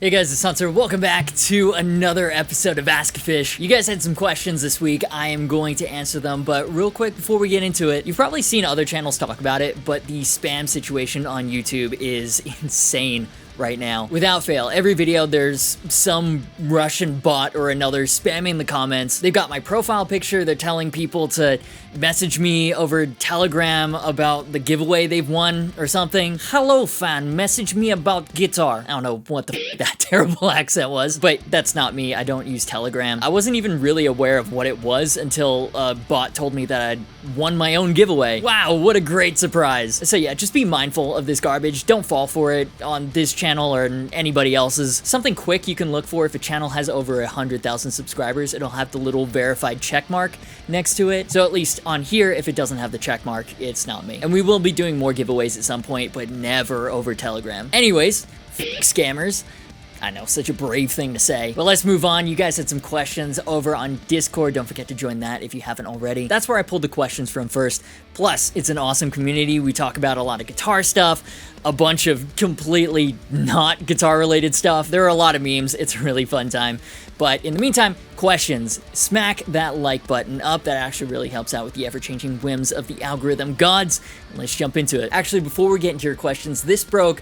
Hey guys, it's Hunter. Welcome back to another episode of ASKgufish. You guys had some questions this week. I am going to answer them, but real quick before we get into it, you've probably seen other channels talk about it, but the spam situation on YouTube is insane right now. Without fail, every video there's some Russian bot or another spamming the comments. They've got my profile picture, they're telling people to message me over Telegram about the giveaway they've won or something. Hello fan, message me about guitar. I don't know what the f that terrible accent was, but that's not me. I don't use Telegram. I wasn't even really aware of what it was until a bot told me that I'd won my own giveaway. Wow, what a great surprise. So yeah, just be mindful of this garbage. Don't fall for it on this channel or anybody else's. Something quick you can look for: if a channel has over 100,000 subscribers, it'll have the little verified check mark next to it. So at least on here, if it doesn't have the check mark, it's not me. And we will be doing more giveaways at some point, but never over Telegram. Anyways, scammers. I know, such a brave thing to say. But let's move on. You guys had some questions over on Discord. Don't forget to join that if you haven't already. That's where I pulled the questions from first. Plus, it's an awesome community. We talk about a lot of guitar stuff, a bunch of completely not guitar-related stuff. There are a lot of memes. It's a really fun time. But in the meantime, questions. Smack that like button up. That actually really helps out with the ever-changing whims of the algorithm gods. Let's jump into it. Actually, before we get into your questions, this broke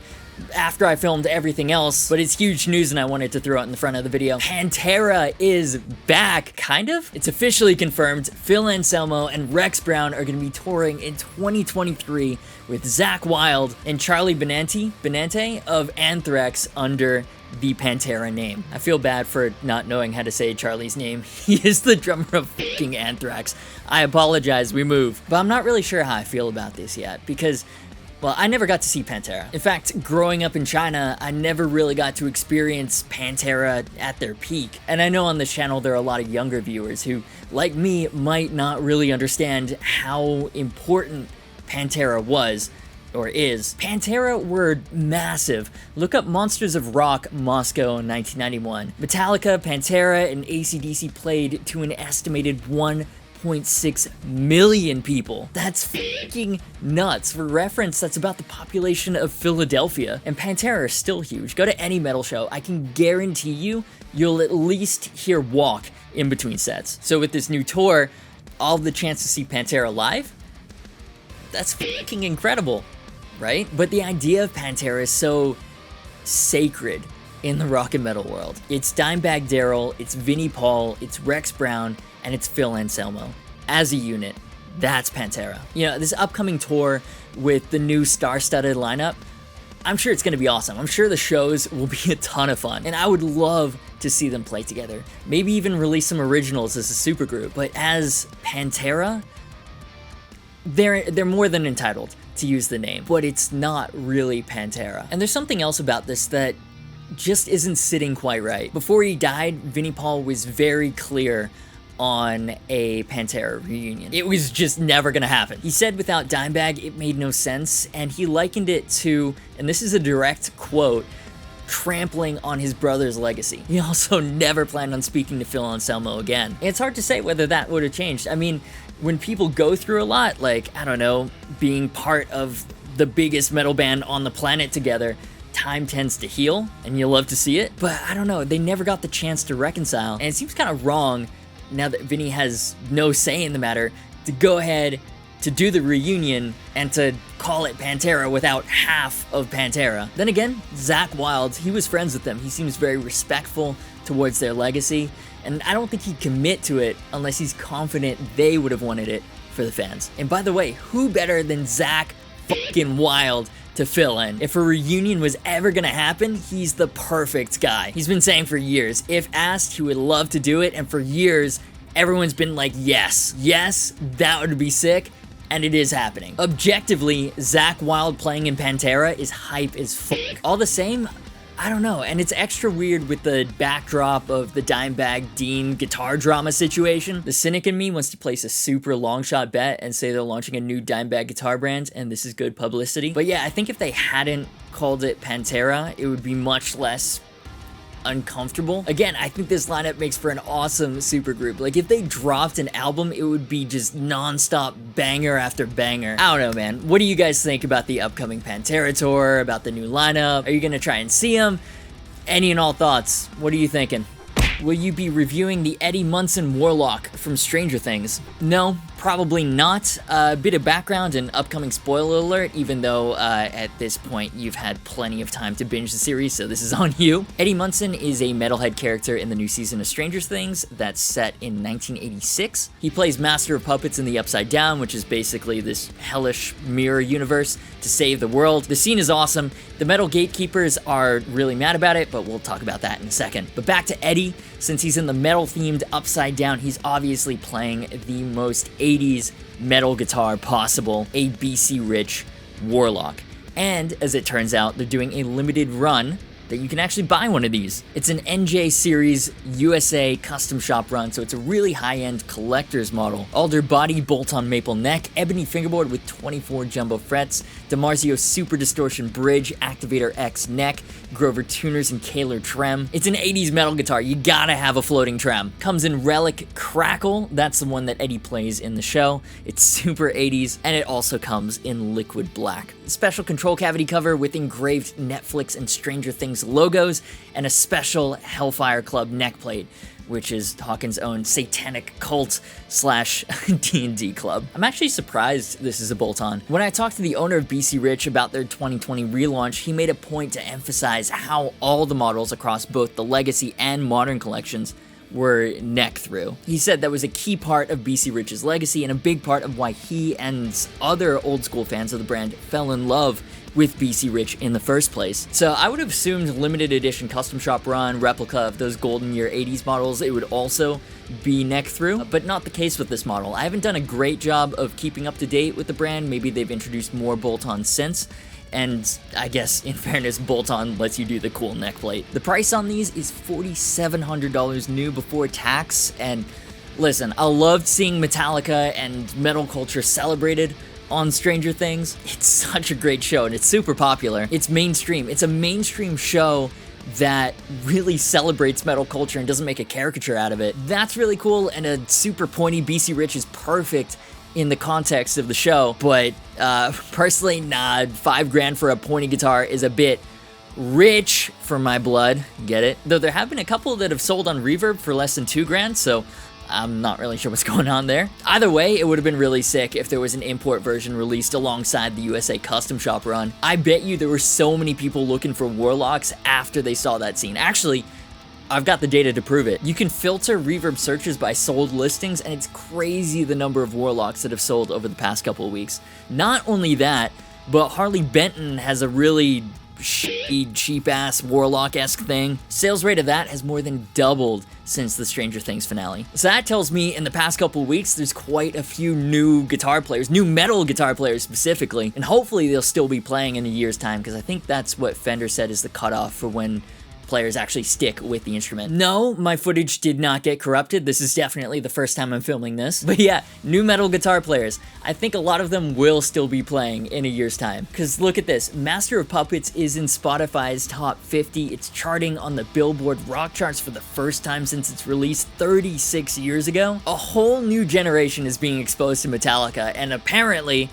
after I filmed everything else, but it's huge news and I wanted to throw it in the front of the video. Pantera is back, kind of. It's officially confirmed. Phil Anselmo and Rex Brown are going to be touring in 2023 with Zakk Wylde and Charlie Benante of Anthrax under the Pantera name. I feel bad for not knowing how to say Charlie's name. He is the drummer of fucking Anthrax. I apologize, we move. But I'm not really sure how I feel about this yet, because well, I never got to see Pantera. In fact, growing up in China, I never really got to experience Pantera at their peak. And I know on this channel there are a lot of younger viewers who, like me, might not really understand how important Pantera was or is. Pantera were massive. Look up Monsters of Rock Moscow in 1991. Metallica, Pantera, and AC/DC played to an estimated 1.6 million people. That's fucking nuts. For reference, that's about the population of Philadelphia. And Pantera is still huge. Go to any metal show, I can guarantee you'll at least hear Walk in between sets. So with this new tour, all the chance to see Pantera live, that's fucking incredible, right? But the idea of Pantera is so sacred in the rock and metal world. It's Dimebag Darrell, it's Vinnie Paul, it's Rex Brown, and it's Phil Anselmo. As a unit, that's Pantera. You know, this upcoming tour with the new star-studded lineup, I'm sure it's gonna be awesome. I'm sure the shows will be a ton of fun, and I would love to see them play together. Maybe even release some originals as a supergroup. But as Pantera, they're more than entitled to use the name, but it's not really Pantera. And there's something else about this that just isn't sitting quite right. Before he died, Vinnie Paul was very clear on a Pantera reunion. It was just never gonna happen. He said without Dimebag, it made no sense, and he likened it to, and this is a direct quote, trampling on his brother's legacy. He also never planned on speaking to Phil Anselmo again. And it's hard to say whether that would have changed. I mean, when people go through a lot, like, I don't know, being part of the biggest metal band on the planet together, time tends to heal, and you love to see it. But I don't know, they never got the chance to reconcile, and it seems kind of wrong, now that Vinny has no say in the matter, to go ahead to do the reunion and to call it Pantera without half of Pantera. Then again, Zakk Wylde, he was friends with them. He seems very respectful towards their legacy, and I don't think he'd commit to it unless he's confident they would have wanted it for the fans. And by the way, who better than Zakk fucking Wylde to fill in? If a reunion was ever gonna happen, he's the perfect guy. He's been saying for years, if asked, he would love to do it, and for years, everyone's been like, yes, that would be sick, and it is happening. Objectively, Zakk Wylde playing in Pantera is hype as fuck. All the same, I don't know, and it's extra weird with the backdrop of the Dimebag Dean guitar drama situation. The cynic in me wants to place a super long shot bet and say they're launching a new Dimebag guitar brand, and this is good publicity. But yeah, I think if they hadn't called it Pantera, it would be much less uncomfortable. Again, I think this lineup makes for an awesome supergroup. Like, if they dropped an album, it would be just non-stop banger after banger. I don't know, man. What do you guys think about the upcoming Pantera tour, about the new lineup? Are you gonna try and see them? Any and all thoughts? What are you thinking? Will you be reviewing the Eddie Munson Warlock from Stranger Things? No, probably not. A bit of background and upcoming spoiler alert, even though at this point you've had plenty of time to binge the series, so this is on you. Eddie Munson is a metalhead character in the new season of Stranger Things that's set in 1986. He plays Master of Puppets in the Upside Down, which is basically this hellish mirror universe to save the world. The scene is awesome. The metal gatekeepers are really mad about it, but we'll talk about that in a second. But back to Eddie. Since he's in the metal-themed Upside Down, he's obviously playing the most 80s metal guitar possible, a BC-rich Warlock. And, as it turns out, they're doing a limited run that you can actually buy one of these. It's an NJ Series USA custom shop run, so it's a really high-end collector's model. Alder body, bolt-on maple neck, ebony fingerboard with 24 jumbo frets, DiMarzio Super Distortion bridge, Activator X neck, Grover tuners, and Kaler trem. It's an 80s metal guitar, you gotta have a floating trem. Comes in Relic Crackle, that's the one that Eddie plays in the show. It's super 80s, and it also comes in liquid black. Special control cavity cover with engraved Netflix and Stranger Things logos, and a special Hellfire Club neck plate, which is Hawkins' own satanic cult / D&D club. I'm actually surprised this is a bolt-on. When I talked to the owner of BC Rich about their 2020 relaunch, he made a point to emphasize how all the models across both the Legacy and Modern collections were neck through. He said that was a key part of BC Rich's legacy and a big part of why he and other old school fans of the brand fell in love with BC Rich in the first place. So I would have assumed limited edition custom shop run replica of those golden year 80s models, it would also be neck through, but not the case with this model. I haven't done a great job of keeping up to date with the brand. Maybe they've introduced more bolt-ons since, and I guess, in fairness, bolt-on lets you do the cool neck plate. The price on these is $4,700 new before tax, and listen, I loved seeing Metallica and metal culture celebrated on Stranger Things. It's such a great show, and it's super popular. It's mainstream. It's a mainstream show that really celebrates metal culture and doesn't make a caricature out of it. That's really cool, and a super pointy BC Rich is perfect in the context of the show, but personally, nah, $5,000 for a pointy guitar is a bit rich for my blood, get it? Though there have been a couple that have sold on Reverb for less than $2,000, so I'm not really sure what's going on there. Either way, it would have been really sick if there was an import version released alongside the USA custom shop run. I bet you there were so many people looking for Warlocks after they saw that scene. Actually, I've got the data to prove it. You can filter Reverb searches by sold listings, and it's crazy the number of Warlocks that have sold over the past couple of weeks. Not only that, but Harley Benton has a really shitty, cheap-ass Warlock-esque thing. Sales rate of that has more than doubled since the Stranger Things finale. So that tells me in the past couple of weeks, there's quite a few new guitar players, new metal guitar players specifically, and hopefully they'll still be playing in a year's time, because I think that's what Fender said is the cutoff for when players actually stick with the instrument. No, my footage did not get corrupted. This is definitely the first time I'm filming this. But yeah, new metal guitar players. I think a lot of them will still be playing in a year's time. Because look at this. Master of Puppets is in Spotify's top 50. It's charting on the Billboard rock charts for the first time since its release 36 years ago. A whole new generation is being exposed to Metallica, and apparently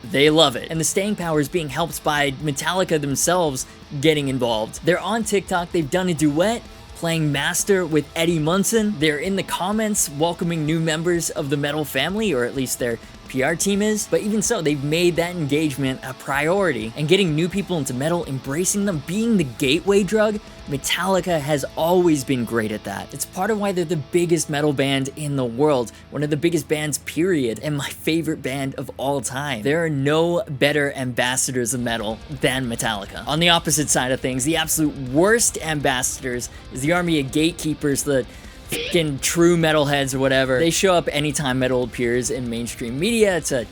they love it. And the staying power is being helped by Metallica themselves getting involved. They're on TikTok, they've done a duet playing Master with Eddie Munson. They're in the comments welcoming new members of the metal family, or at least their PR team is. But even so, they've made that engagement a priority, and getting new people into metal, embracing them, being the gateway drug, Metallica has always been great at that. It's part of why they're the biggest metal band in the world, one of the biggest bands period, and my favorite band of all time. There are no better ambassadors of metal than Metallica. On the opposite side of things, the absolute worst ambassadors is the army of gatekeepers, the fucking true metalheads or whatever. They show up anytime metal appears in mainstream media to,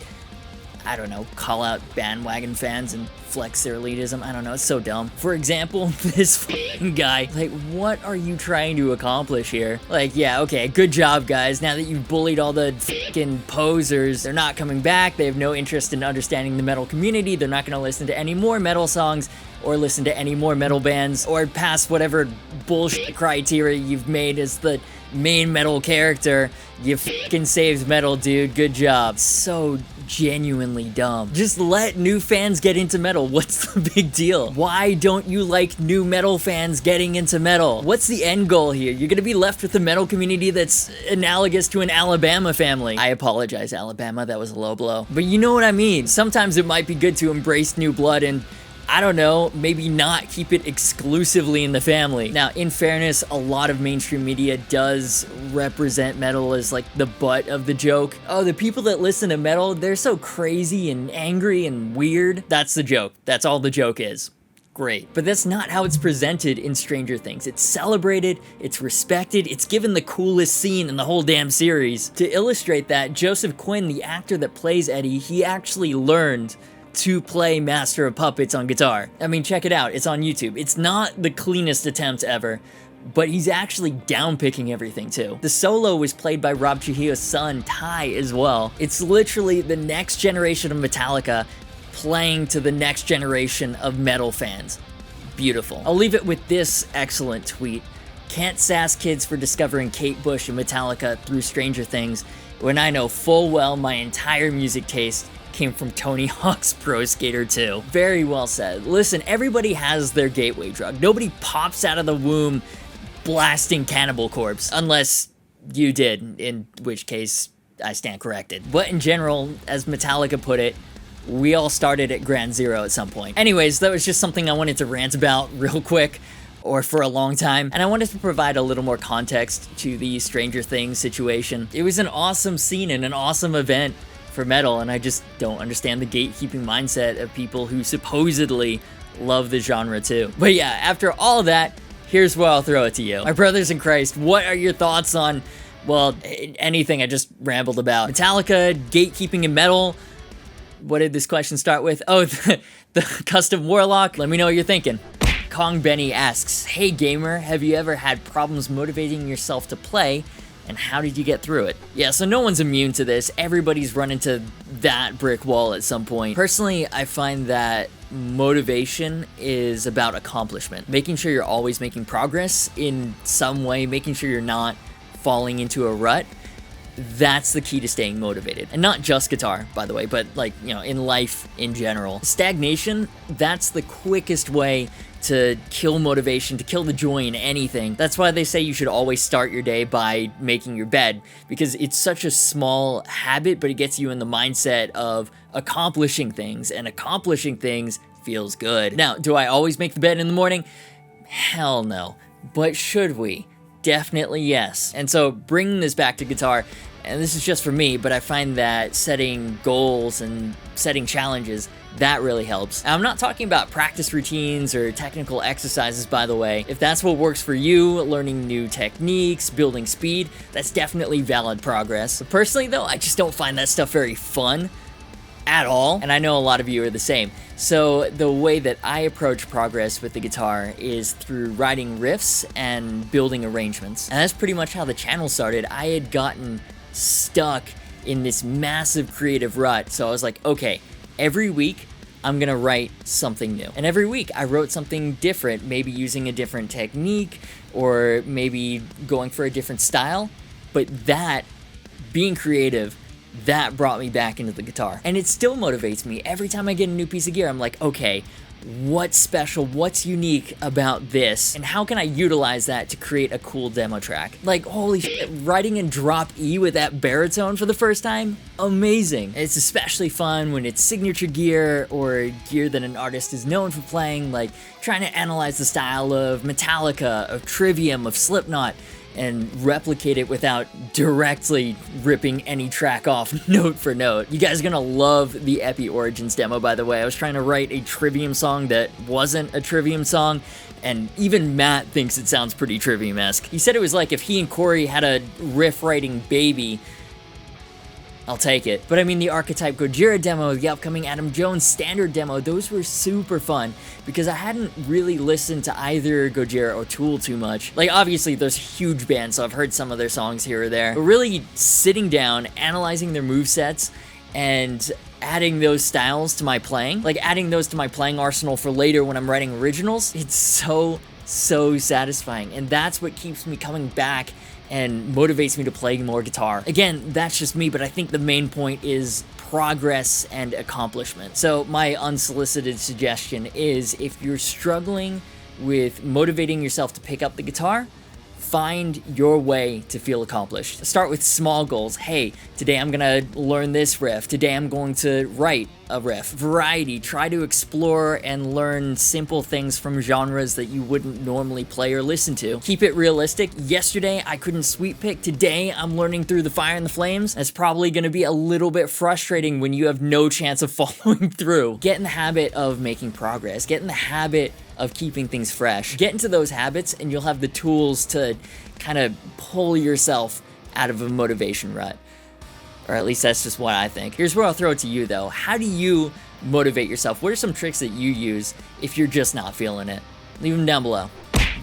I don't know, call out bandwagon fans and flex their elitism. I don't know, it's so dumb. For example, this fucking guy, like, what are you trying to accomplish here? Like, yeah, okay, good job, guys. Now that you've bullied all the fucking posers, they're not coming back. They have no interest in understanding the metal community. They're not gonna listen to any more metal songs or listen to any more metal bands or pass whatever bullshit criteria you've made as the main metal character. You fucking saved metal, dude. Good job. So genuinely dumb. Just let new fans get into metal. What's the big deal? Why don't you like new metal fans getting into metal? What's the end goal here? You're gonna be left with a metal community that's analogous to an Alabama family. I apologize, Alabama, that was a low blow. But you know what I mean. Sometimes it might be good to embrace new blood and, I don't know, maybe not keep it exclusively in the family. Now, in fairness, a lot of mainstream media does represent metal as like the butt of the joke. Oh, the people that listen to metal, they're so crazy and angry and weird. That's the joke. That's all the joke is. Great. But that's not how it's presented in Stranger Things. It's celebrated, it's respected, it's given the coolest scene in the whole damn series. To illustrate that, Joseph Quinn, the actor that plays Eddie, he actually learned to play Master of Puppets on guitar. I mean, check it out, it's on YouTube. It's not the cleanest attempt ever, but he's actually downpicking everything too. The solo was played by Rob Trujillo's son, Ty, as well. It's literally the next generation of Metallica playing to the next generation of metal fans. Beautiful. I'll leave it with this excellent tweet. Can't sass kids for discovering Kate Bush and Metallica through Stranger Things when I know full well my entire music taste came from Tony Hawk's Pro Skater 2. Very well said. Listen, everybody has their gateway drug. Nobody pops out of the womb blasting Cannibal Corpse, unless you did, in which case I stand corrected. But in general, as Metallica put it, we all started at Ground Zero at some point. Anyways, that was just something I wanted to rant about real quick, or for a long time, and I wanted to provide a little more context to the Stranger Things situation. It was an awesome scene and an awesome event for metal, and I just don't understand the gatekeeping mindset of people who supposedly love the genre too. But yeah, after all that, here's where I'll throw it to you. My brothers in Christ, what are your thoughts on, well, anything I just rambled about? Metallica, gatekeeping in metal. What did this question start with? Oh, the custom Warlock. Let me know what you're thinking. Kong Benny asks, hey gamer, have you ever had problems motivating yourself to play, and how did you get through it? Yeah, so no one's immune to this. Everybody's run into that brick wall at some point. Personally, I find that motivation is about accomplishment. Making sure you're always making progress in some way, making sure you're not falling into a rut. That's the key to staying motivated. And not just guitar, by the way, but like, you know, in life in general. Stagnation, that's the quickest way to kill motivation, to kill the joy in anything. That's why they say you should always start your day by making your bed, because it's such a small habit, but it gets you in the mindset of accomplishing things, and accomplishing things feels good. Now, do I always make the bed in the morning? Hell no. But should we? Definitely yes. And so bringing this back to guitar, and this is just for me, but I find that setting goals and setting challenges, that really helps. I'm not talking about practice routines or technical exercises, by the way. If that's what works for you, learning new techniques, building speed, that's definitely valid progress. But personally though, I just don't find that stuff very fun at all, and I know a lot of you are the same. So the way that I approach progress with the guitar is through writing riffs and building arrangements. And that's pretty much how the channel started. I had gotten stuck in this massive creative rut, so I was like, okay, every week I'm gonna write something new. And every week I wrote something different, maybe using a different technique, or maybe going for a different style. But that, being creative, that brought me back into the guitar. And it still motivates me. Every time I get a new piece of gear, I'm like, okay, what's special, what's unique about this, and how can I utilize that to create a cool demo track? Like, holy shit, writing in drop E with that baritone for the first time, amazing. It's especially fun when it's signature gear or gear that an artist is known for playing, like trying to analyze the style of Metallica, of Trivium, of Slipknot, and replicate it without directly ripping any track off note for note. You guys are gonna love the Epi Origins demo, by the way. I was trying to write a Trivium song that wasn't a Trivium song, and even Matt thinks it sounds pretty Trivium-esque. He said it was like if he and Corey had a riff-writing baby. I'll take it. But I mean, the Archetype Gojira demo, the upcoming Adam Jones standard demo, those were super fun because I hadn't really listened to either Gojira or Tool too much. Like, obviously, there's huge bands, so I've heard some of their songs here or there. But really sitting down, analyzing their movesets, and adding those styles to my playing, like adding those to my playing arsenal for later when I'm writing originals, it's so so satisfying, and that's what keeps me coming back and motivates me to play more guitar. Again, that's just me, but I think the main point is progress and accomplishment. So my unsolicited suggestion is, if you're struggling with motivating yourself to pick up the guitar, find your way to feel accomplished. Start with small goals. Hey, today I'm gonna learn this riff. Today I'm going to write a riff. Variety. Try to explore and learn simple things from genres that you wouldn't normally play or listen to. Keep it realistic. Yesterday I couldn't sweep pick. Today I'm learning Through the Fire and the Flames. That's probably gonna be a little bit frustrating when you have no chance of following through. Get in the habit of making progress. Get in the habit of keeping things fresh. Get into those habits and you'll have the tools to kind of pull yourself out of a motivation rut. Or at least that's just what I think. Here's where I'll throw it to you though. How do you motivate yourself? What are some tricks that you use if you're just not feeling it? Leave them down below.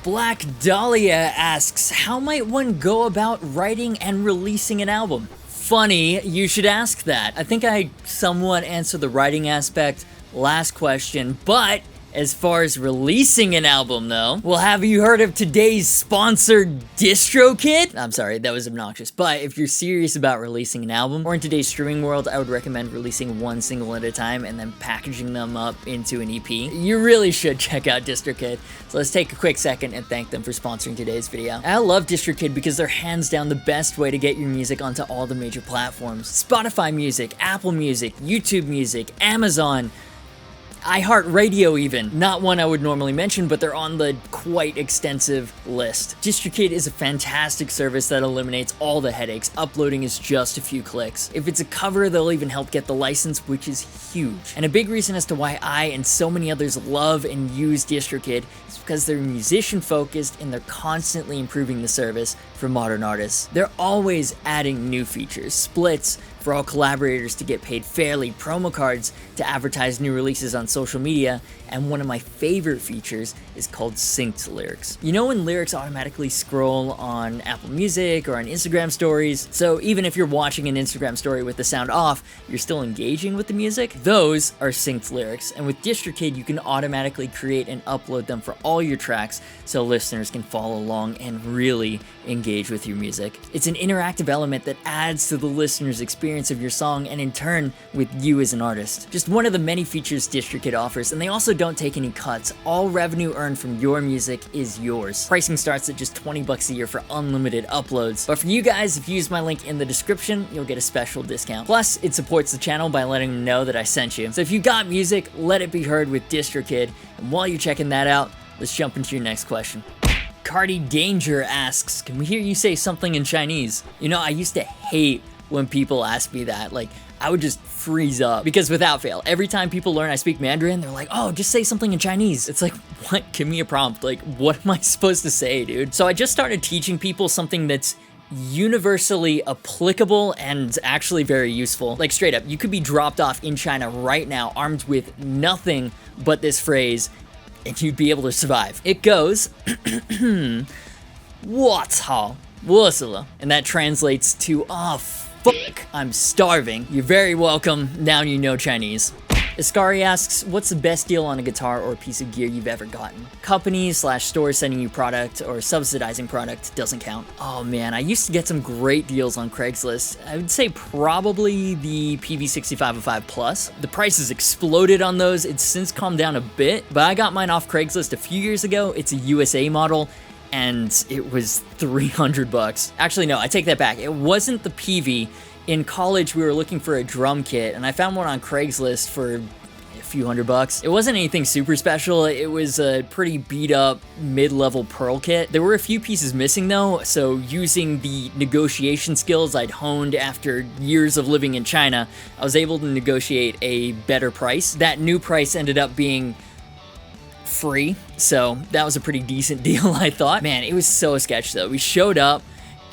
Black Dahlia asks, how might one go about writing and releasing an album? Funny, you should ask that. I think I somewhat answered the writing aspect last question, but as far as releasing an album though, well, have you heard of today's sponsored DistroKid? I'm sorry, that was obnoxious, but if you're serious about releasing an album, or in today's streaming world, I would recommend releasing one single at a time and then packaging them up into an EP. You really should check out DistroKid. So let's take a quick second and thank them for sponsoring today's video. I love DistroKid because they're hands down the best way to get your music onto all the major platforms. Spotify Music, Apple Music, YouTube Music, Amazon, iHeartRadio even. Not one I would normally mention, but they're on the quite extensive list. DistroKid is a fantastic service that eliminates all the headaches. Uploading is just a few clicks. If it's a cover, they'll even help get the license, which is huge. And a big reason as to why I and so many others love and use DistroKid is because they're musician focused and they're constantly improving the service for modern artists. They're always adding new features, splits for all collaborators to get paid fairly, promo cards to advertise new releases on social media, and one of my favorite features is called synced lyrics. You know when lyrics automatically scroll on Apple Music or on Instagram stories? So even if you're watching an Instagram story with the sound off, you're still engaging with the music? Those are synced lyrics, and with DistroKid you can automatically create and upload them for all your tracks so listeners can follow along and really engage with your music. It's an interactive element that adds to the listener's experience of your song and in turn with you as an artist. Just one of the many features DistroKid offers, and they also don't take any cuts. All revenue earned from your music is yours. Pricing starts at just $20 a year for unlimited uploads. But for you guys, if you use my link in the description, you'll get a special discount. Plus, it supports the channel by letting them know that I sent you. So if you got music, let it be heard with DistroKid. And while you're checking that out, let's jump into your next question. Cardi Danger asks, can we hear you say something in Chinese? You know, I used to hate when people ask me that. Like, I would just freeze up because without fail, every time people learn I speak Mandarin, they're like, oh, just say something in Chinese. It's like, what? Give me a prompt. Like, what am I supposed to say, dude? So I just started teaching people something that's universally applicable and actually very useful. Like, straight up, you could be dropped off in China right now, armed with nothing but this phrase, and you'd be able to survive. It goes, 我操，饿死了. And that translates to, oh, fuck, I'm starving. You're very welcome, now you know Chinese. Iskari asks, what's the best deal on a guitar or a piece of gear you've ever gotten? Companies/stores sending you product or subsidizing product doesn't count. Oh man, I used to get some great deals on Craigslist. I would say probably the PV6505 Plus. The prices exploded on those. It's since calmed down a bit, but I got mine off Craigslist a few years ago. It's a USA model, and it was $300. Actually, no, I take that back. It wasn't the PV. In college, we were looking for a drum kit, and I found one on Craigslist for a few $100. It wasn't anything super special. It was a pretty beat up mid-level Pearl kit. There were a few pieces missing though, so using the negotiation skills I'd honed after years of living in China, I was able to negotiate a better price. That new price ended up being free, so that was a pretty decent deal, I thought. Man, it was so sketch though. We showed up,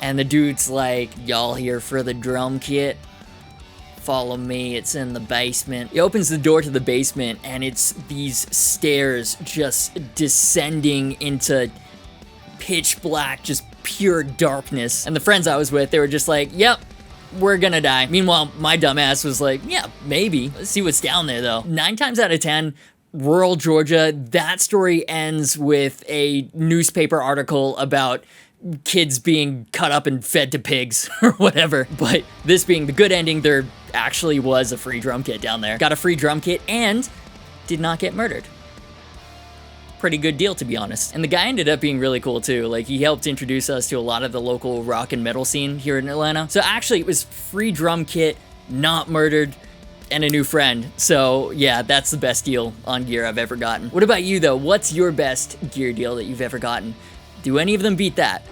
and the dude's like, y'all here for the drum kit? Follow me, it's in the basement. He opens the door to the basement, and it's these stairs just descending into pitch black, just pure darkness. And the friends I was with, they were just like, yep, we're gonna die. Meanwhile, my dumb ass was like, yeah, maybe. Let's see what's down there though. 9 times out of 10, rural Georgia. That story ends with a newspaper article about kids being cut up and fed to pigs or whatever. But this being the good ending, there actually was a free drum kit down there. Got a free drum kit and did not get murdered. Pretty good deal, to be honest. And the guy ended up being really cool too. Like, he helped introduce us to a lot of the local rock and metal scene here in Atlanta. So actually it was free drum kit, not murdered, and a new friend. So yeah, that's the best deal on gear I've ever gotten. What about you though? What's your best gear deal that you've ever gotten? Do any of them beat that?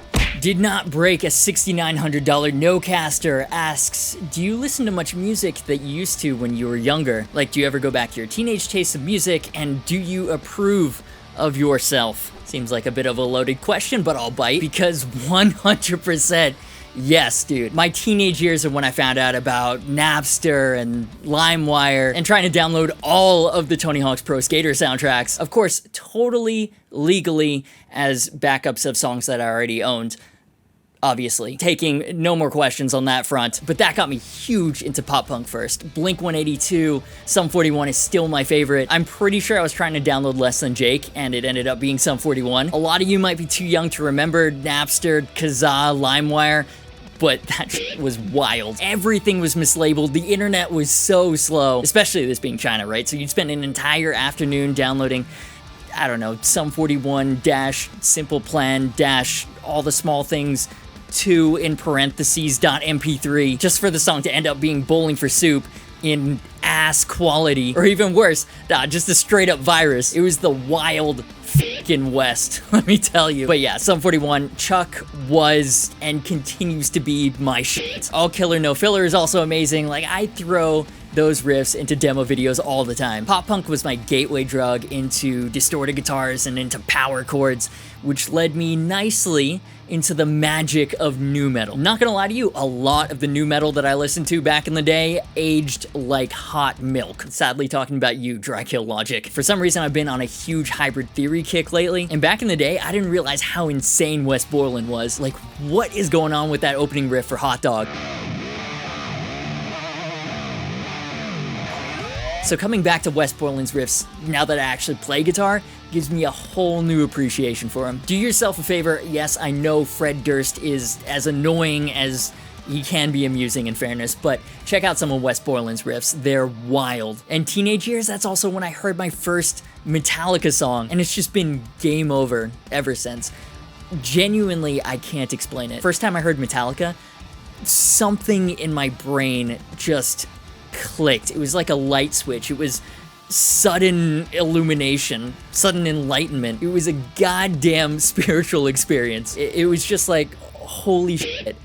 Did not break a $6,900 Nocaster asks, do you listen to much music that you used to when you were younger? Like, do you ever go back to your teenage taste of music, and do you approve of yourself? Seems like a bit of a loaded question, but I'll bite, because 100% yes, dude. My teenage years are when I found out about Napster and LimeWire and trying to download all of the Tony Hawk's Pro Skater soundtracks. Of course, totally legally as backups of songs that I already owned. Obviously, taking no more questions on that front, but that got me huge into pop punk first. Blink-182, Sum 41 is still my favorite. I'm pretty sure I was trying to download Less Than Jake, and it ended up being Sum 41. A lot of you might be too young to remember Napster, Kazaa, LimeWire, but that shit was wild. Everything was mislabeled. The internet was so slow, especially this being China, right? So you'd spend an entire afternoon downloading, I don't know, Sum 41 dash Simple Plan dash all the small things 2 in parentheses .mp3 just for the song to end up being Bowling for Soup in ass quality, or even worse, just a straight up virus. It was the wild fucking West, let me tell you. But yeah, Sum 41, Chuck was and continues to be my shit. All Killer No Filler is also amazing. Like, I throw those riffs into demo videos all the time. Pop punk was my gateway drug into distorted guitars and into power chords, which led me nicely into the magic of nu metal. Not gonna lie to you, a lot of the nu metal that I listened to back in the day aged like hot milk. Sadly talking about you, Dry Kill Logic. For some reason, I've been on a huge Hybrid Theory kick lately, and back in the day, I didn't realize how insane Westmoreland was. Like, what is going on with that opening riff for Hot Dog? So coming back to Westmoreland's riffs, now that I actually play guitar, gives me a whole new appreciation for him. Do yourself a favor. Yes, I know Fred Durst is as annoying as he can be amusing, in fairness, but check out some of Westmoreland's riffs. They're wild. And teenage years, that's also when I heard my first Metallica song, and it's just been game over ever since. Genuinely, I can't explain it. First time I heard Metallica, something in my brain just clicked. It was like a light switch. It was sudden illumination, sudden enlightenment. It was a goddamn spiritual experience. It was just like, holy shit,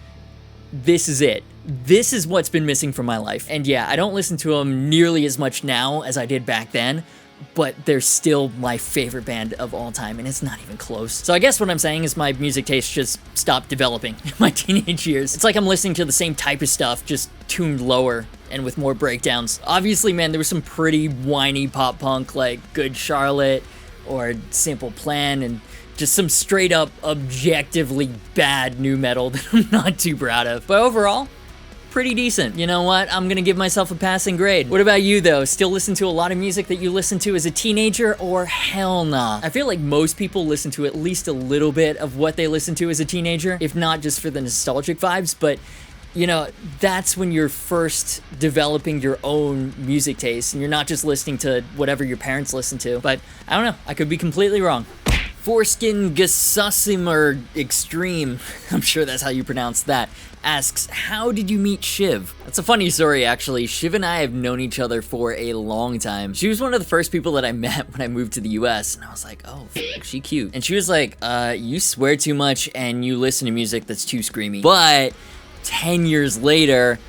this is it. This is what's been missing from my life. And yeah, I don't listen to them nearly as much now as I did back then, but they're still my favorite band of all time, and it's not even close. So I guess what I'm saying is my music taste just stopped developing in my teenage years. It's like I'm listening to the same type of stuff, just tuned lower and with more breakdowns. Obviously, man, there was some pretty whiny pop punk like Good Charlotte or Simple Plan, and just some straight up objectively bad nu metal that I'm not too proud of. But overall, pretty decent. You know what? I'm gonna give myself a passing grade. What about you though? Still listen to a lot of music that you listened to as a teenager, or hell nah? I feel like most people listen to at least a little bit of what they listened to as a teenager, if not just for the nostalgic vibes, but you know, that's when you're first developing your own music taste, and you're not just listening to whatever your parents listen to. But I don't know, I could be completely wrong. Foreskin Gasasimer Extreme, I'm sure that's how you pronounce that, asks, how did you meet Shiv? That's a funny story, actually. Shiv and I have known each other for a long time. She was one of the first people that I met when I moved to the US, and I was like, oh, fuck, she cute. And she was like, you swear too much and you listen to music that's too screamy. But 10 years later,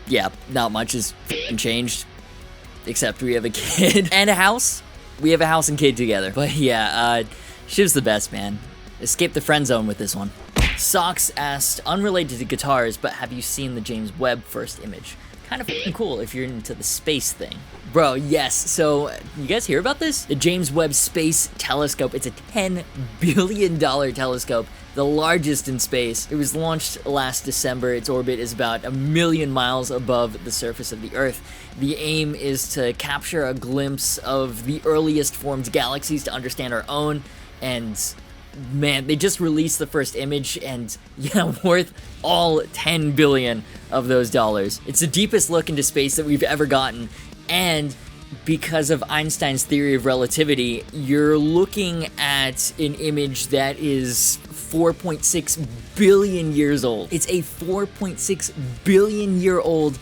yeah, not much has changed, except we have a kid and a house. We have a house and kid together. But yeah, Shiv's the best, man. Escape the friend zone with this one. Socks asked, unrelated to guitars, but have you seen the James Webb first image? kind of cool if you're into the space thing. Bro, yes, so you guys hear about this? The James Webb Space Telescope, it's a $10 billion telescope, the largest in space. It was launched last December. Its orbit is about 1 million miles above the surface of the Earth. The aim is to capture a glimpse of the earliest formed galaxies to understand our own, and man, they just released the first image, and yeah, worth all 10 billion of those dollars. It's the deepest look into space that we've ever gotten, and because of Einstein's theory of relativity, you're looking at an image that is 4.6 billion years old. It's a 4.6 billion year old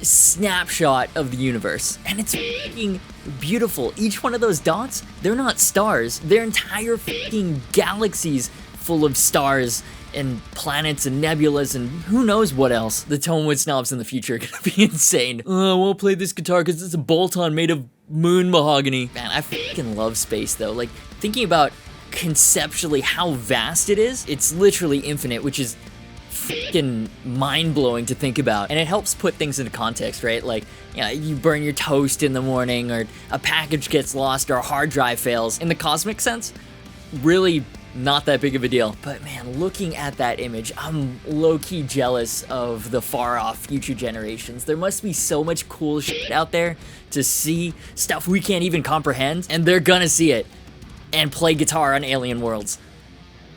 snapshot of the universe, and it's freaking beautiful. Each one of those dots, they're not stars, they're entire freaking galaxies full of stars and planets and nebulas and who knows what else. The Tonewood snobs in the future are gonna be insane. Oh, I won't play this guitar because it's a bolt-on made of moon mahogany. Man, I freaking love space though. Like, thinking about conceptually how vast it is, it's literally infinite, which is freaking mind-blowing to think about, and it helps put things into context, right? Like, you know, you burn your toast in the morning, or a package gets lost, or a hard drive fails. In the cosmic sense, really not that big of a deal. But man, looking at that image, I'm low-key jealous of the far-off future generations. There must be so much cool shit out there to see, stuff we can't even comprehend, and they're gonna see it and play guitar on alien worlds.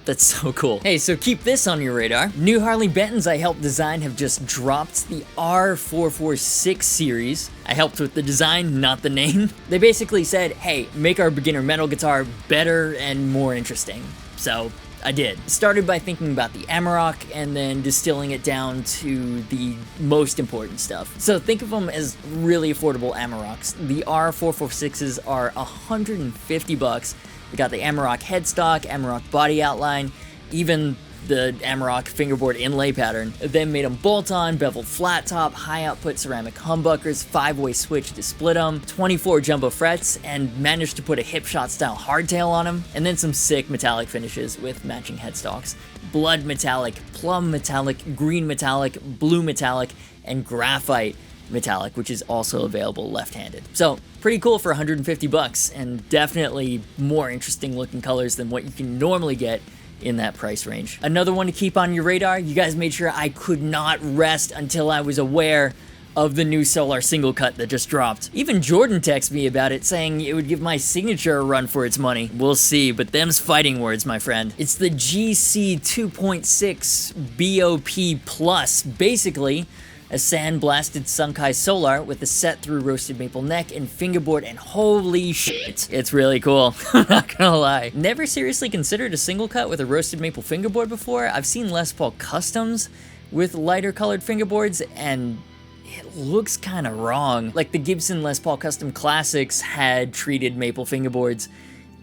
That's so cool. Hey, so keep this on your radar. New Harley Bentons I helped design have just dropped, the R446 series. I helped with the design, not the name. They basically said, hey, make our beginner metal guitar better and more interesting. So I did. Started by thinking about the Amarok and then distilling it down to the most important stuff. So think of them as really affordable Amaroks. The R446s are $150. We got the Amarok headstock, Amarok body outline, even the Amarok fingerboard inlay pattern. Then made them bolt-on, beveled flat top, high output ceramic humbuckers, 5-way switch to split them, 24 jumbo frets, and managed to put a hipshot style hardtail on them, and then some sick metallic finishes with matching headstocks. Blood metallic, plum metallic, green metallic, blue metallic, and graphite metallic, which is also available left-handed. So pretty cool for $150, and definitely more interesting looking colors than what you can normally get in that price range. Another one to keep on your radar, you guys made sure I could not rest until I was aware of the new Solar Singlecut that just dropped. Even Jordan texted me about it, saying it would give my signature a run for its money. We'll see, but them's fighting words, my friend. It's the GC 2.6 BOP Plus, basically a sandblasted Sunkai Solar with a set-through roasted maple neck and fingerboard, and holy shit, it's really cool. I'm not gonna lie. Never seriously considered a Singlecut with a roasted maple fingerboard before. I've seen Les Paul Customs with lighter colored fingerboards, and it looks kind of wrong. Like, the Gibson Les Paul Custom Classics had treated maple fingerboards,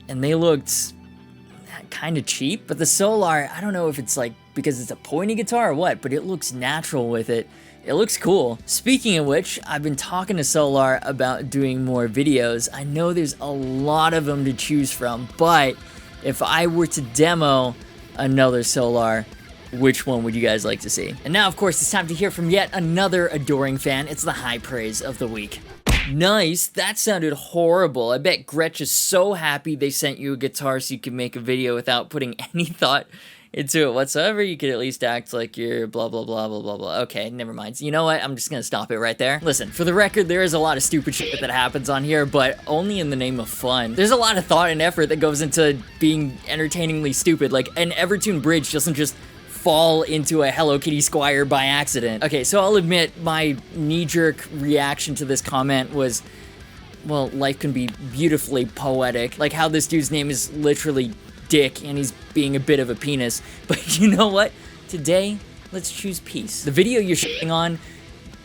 and they looked kind of cheap. But the Solar, I don't know if it's like because it's a pointy guitar or what, but it looks natural with it. It looks cool. Speaking of which, I've been talking to Solar about doing more videos. I know there's a lot of them to choose from, but if I were to demo another Solar, which one would you guys like to see? And now, of course, it's time to hear from yet another adoring fan. It's the high praise of the week. Nice, that sounded horrible. I bet Gretch is so happy they sent you a guitar so you could make a video without putting any thought into it whatsoever. You could at least act like you're blah blah blah blah blah blah. Okay, never mind. You know what? I'm just gonna stop it right there. Listen, for the record, there is a lot of stupid shit that happens on here, but only in the name of fun. There's a lot of thought and effort that goes into being entertainingly stupid. Like, an Evertune bridge doesn't just fall into a Hello Kitty Squire by accident. Okay, so I'll admit my knee-jerk reaction to this comment was, well, life can be beautifully poetic. Like how this dude's name is literally Dick, and he's being a bit of a penis. But you know what? Today, let's choose peace. The video you're shitting on,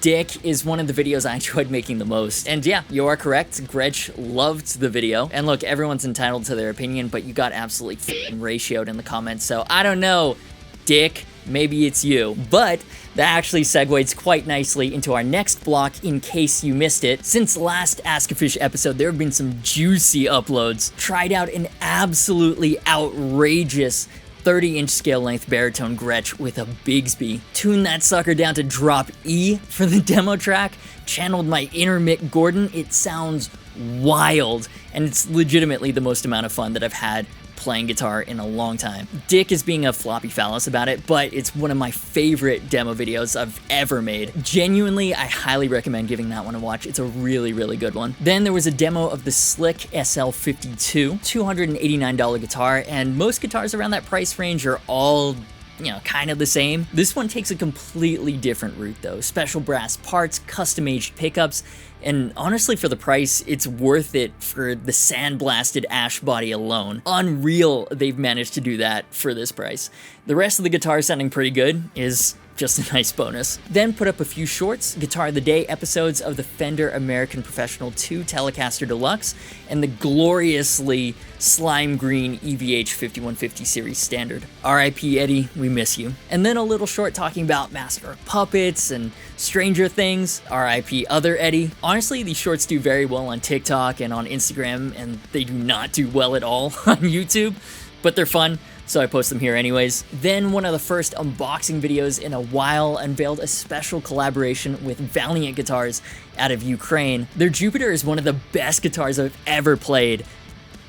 Dick, is one of the videos I enjoyed making the most. And yeah, you are correct. Gretch loved the video. And look, everyone's entitled to their opinion, but you got absolutely f***ing ratioed in the comments, so I don't know, Dick, maybe it's you. But that actually segues quite nicely into our next block, in case you missed it. Since last AskGufish episode, there have been some juicy uploads. Tried out an absolutely outrageous 30-inch scale length baritone Gretsch with a Bigsby. Tuned that sucker down to drop E for the demo track, channeled my inner Mick Gordon. It sounds wild, and it's legitimately the most amount of fun that I've had playing guitar in a long time. Dick is being a floppy phallus about it, but it's one of my favorite demo videos I've ever made. Genuinely, I highly recommend giving that one a watch. It's a really, really good one. Then there was a demo of the Slick SL52, $289 guitar, and most guitars around that price range are all, you know, kind of the same. This one takes a completely different route though. Special brass parts, custom-aged pickups, and honestly for the price, it's worth it for the sandblasted ash body alone. Unreal they've managed to do that for this price. The rest of the guitar sounding pretty good is just a nice bonus. Then put up a few shorts, Guitar of the Day episodes of the Fender American Professional 2 Telecaster Deluxe and the gloriously slime green EVH 5150 series standard. RIP Eddie, we miss you. And then a little short talking about Master of Puppets and Stranger Things, RIP other Eddie. Honestly, these shorts do very well on TikTok and on Instagram, and they do not do well at all on YouTube, but they're fun, so I post them here anyways. Then one of the first unboxing videos in a while unveiled a special collaboration with Valiant Guitars out of Ukraine. Their Jupiter is one of the best guitars I've ever played,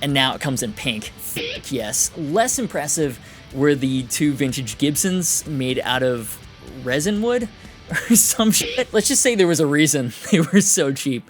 and now it comes in pink. F yes. Less impressive were the two vintage Gibsons made out of resin wood or some shit. Let's just say there was a reason they were so cheap.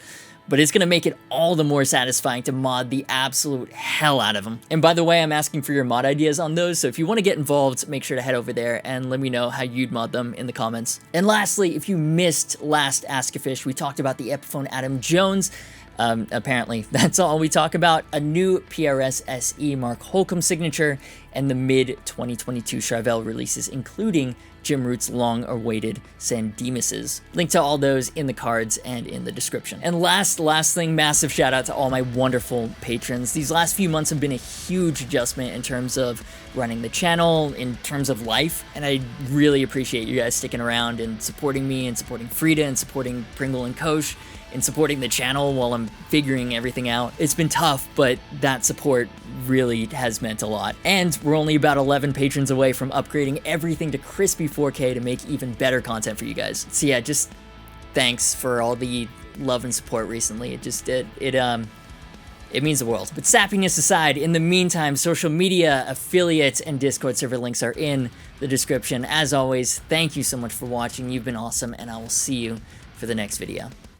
But it's gonna make it all the more satisfying to mod the absolute hell out of them. And by the way, I'm asking for your mod ideas on those, so if you want to get involved, make sure to head over there and let me know how you'd mod them in the comments. And lastly, if you missed last Ask-a-Fish, we talked about the Epiphone Adam Jones. Apparently, that's all we talk about. A new PRS SE Mark Holcomb signature and the mid-2022 Charvel releases, including Jim Root's long-awaited San Dimas's. Link to all those in the cards and in the description. And last thing, massive shout out to all my wonderful patrons. These last few months have been a huge adjustment in terms of running the channel, in terms of life, and I really appreciate you guys sticking around and supporting me and supporting Frida and supporting Pringle and Kosh and supporting the channel while I'm figuring everything out. It's been tough, but that support really has meant a lot. And we're only about 11 patrons away from upgrading everything to crispy 4K to make even better content for you guys. So yeah, just thanks for all the love and support recently. It means the world. But sappiness aside, in the meantime, social media, affiliates, and Discord server links are in the description. As always, thank you so much for watching. You've been awesome, and I will see you for the next video.